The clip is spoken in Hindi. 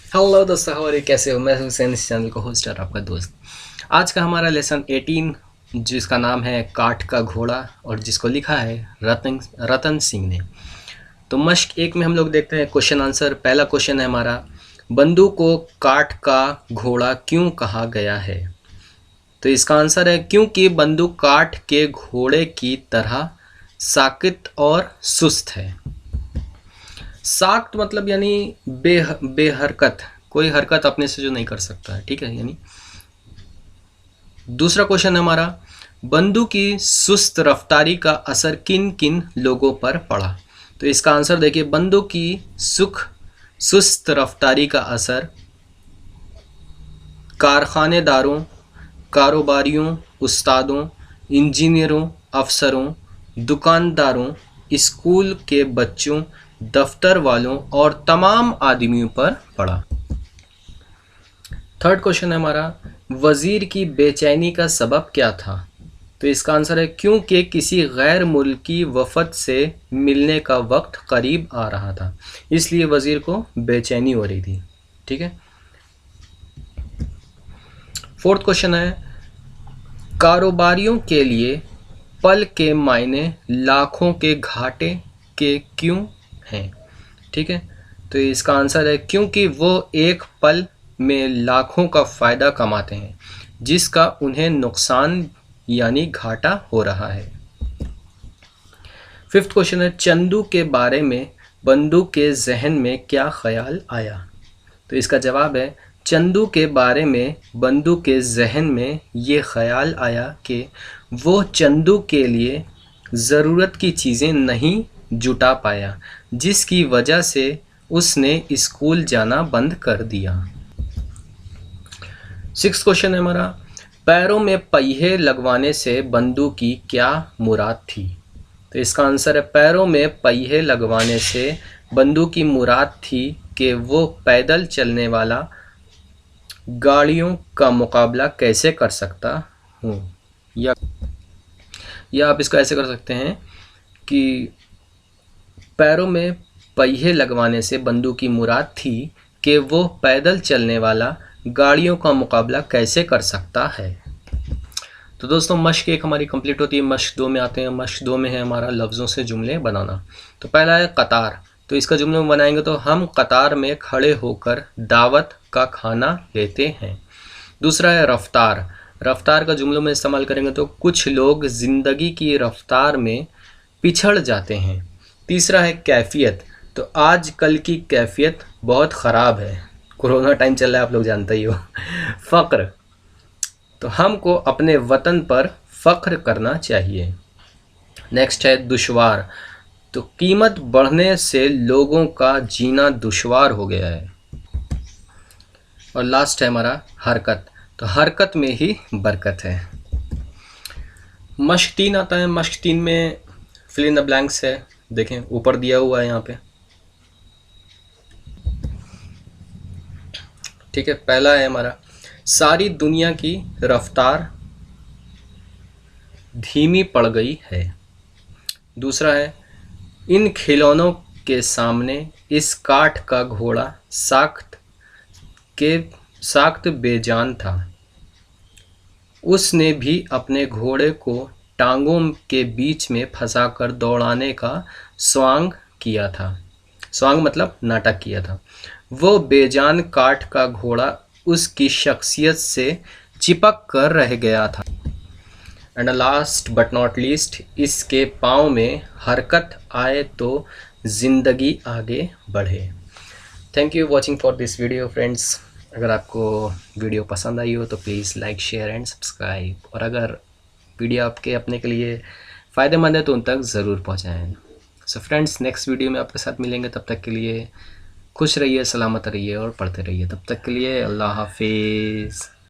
हेलो दोस्तों, हमारे कैसे हो। मैं हुसैन, इस चैनल का होस्ट और आपका दोस्त। आज का हमारा लेसन 18 जिसका नाम है काठ का घोड़ा और जिसको लिखा है रतन रतन सिंह ने। तो मश्क एक में हम लोग देखते हैं क्वेश्चन आंसर। पहला क्वेश्चन है हमारा, बंदूक को काठ का घोड़ा क्यों कहा गया है। तो इसका आंसर है क्योंकि बंदूक काठ के घोड़े की तरह साकित और सुस्त है। साख्त मतलब यानी बेहरकत, कोई हरकत अपने से जो नहीं कर सकता है, ठीक है। यानी दूसरा क्वेश्चन है हमारा, बंदू की सुस्त रफ्तारी का असर किन किन लोगों पर पड़ा। तो इसका आंसर देखिए, बंदू की सुस्त रफ्तारी का असर कारखानेदारों, कारोबारियों, उस्तादों, इंजीनियरों, अफसरों, दुकानदारों, स्कूल के बच्चों, दफ्तर वालों और तमाम आदमियों पर पड़ा। थर्ड क्वेश्चन है हमारा, वजीर की बेचैनी का सबब क्या था। तो इसका आंसर है क्योंकि किसी गैर मुल्की वफद से मिलने का वक्त करीब आ रहा था, इसलिए वजीर को बेचैनी हो रही थी, ठीक है। फोर्थ क्वेश्चन है, कारोबारियों के लिए पल के मायने लाखों के घाटे के क्यों हैं, ठीक है। तो इसका आंसर है क्योंकि वो एक पल में लाखों का फ़ायदा कमाते हैं जिसका उन्हें नुकसान यानी घाटा हो रहा है। फिफ्थ क्वेश्चन है, चंदू के बारे में बंदू के जहन में क्या ख्याल आया। तो इसका जवाब है, चंदू के बारे में बंदू के जहन में ये ख्याल आया कि वो चंदू के लिए ज़रूरत की चीज़ें नहीं जुटा पाया, जिसकी वजह से उसने स्कूल जाना बंद कर दिया। सिक्स क्वेश्चन है हमारा, पैरों में पहिए लगवाने से बंदू की क्या मुराद थी। तो इसका आंसर है, पैरों में पहिए लगवाने से बंदू की मुराद थी कि वो पैदल चलने वाला गाड़ियों का मुकाबला कैसे कर सकता हूँ। या आप इसको ऐसे कर सकते हैं कि पैरों में पहिए लगवाने से बंदू की मुराद थी कि वो पैदल चलने वाला गाड़ियों का मुकाबला कैसे कर सकता है। तो दोस्तों, मश्क एक हमारी कंप्लीट होती है। मश्क दो में आते हैं। मश्क दो में है हमारा लफ्ज़ों से जुमले बनाना। तो पहला है कतार। तो इसका जुमले में बनाएंगे तो हम कतार में खड़े होकर दावत का खाना लेते हैं। दूसरा है रफ्तार। रफ्तार का जुमलों में इस्तेमाल करेंगे तो कुछ लोग ज़िंदगी की रफ्तार में पिछड़ जाते हैं। तीसरा है कैफियत। तो आज कल की कैफियत बहुत ख़राब है। कोरोना टाइम चल रहा है, आप लोग जानते ही हो। फ़क्र। तो हमको अपने वतन पर फ़ख्र करना चाहिए। नेक्स्ट है दुश्वार। तो कीमत बढ़ने से लोगों का जीना दुश्वार हो गया है। और लास्ट है हमारा हरकत। तो हरकत में ही बरकत है। मश्क तीन आता है। मश्क तीन में फिल इन द ब्लैंक्स है, देखें ऊपर दिया हुआ है यहाँ पे, ठीक है। पहला है हमारा, सारी दुनिया की रफ्तार धीमी पड़ गई है। दूसरा है, इन खिलौनों के सामने इस काठ का घोड़ा साख्त बेजान था। उसने भी अपने घोड़े को टांगों के बीच में फंसाकर दौड़ाने का स्वांग किया था। स्वांग मतलब नाटक किया था। वो बेजान काठ का घोड़ा उसकी शख्सियत से चिपक कर रह गया था। And last but not least, इसके पाँव में हरकत आए तो ज़िंदगी आगे बढ़े। Thank you watching for this video friends. अगर आपको वीडियो पसंद आई हो तो please like, share and subscribe. और अगर वीडियो आपके अपने के लिए फ़ायदेमंद है तो उन तक ज़रूर पहुँचाएँ। सो फ्रेंड्स, नेक्स्ट वीडियो में आपके साथ मिलेंगे। तब तक के लिए खुश रहिए, सलामत रहिए और पढ़ते रहिए। तब तक के लिए अल्लाह हाफिज़।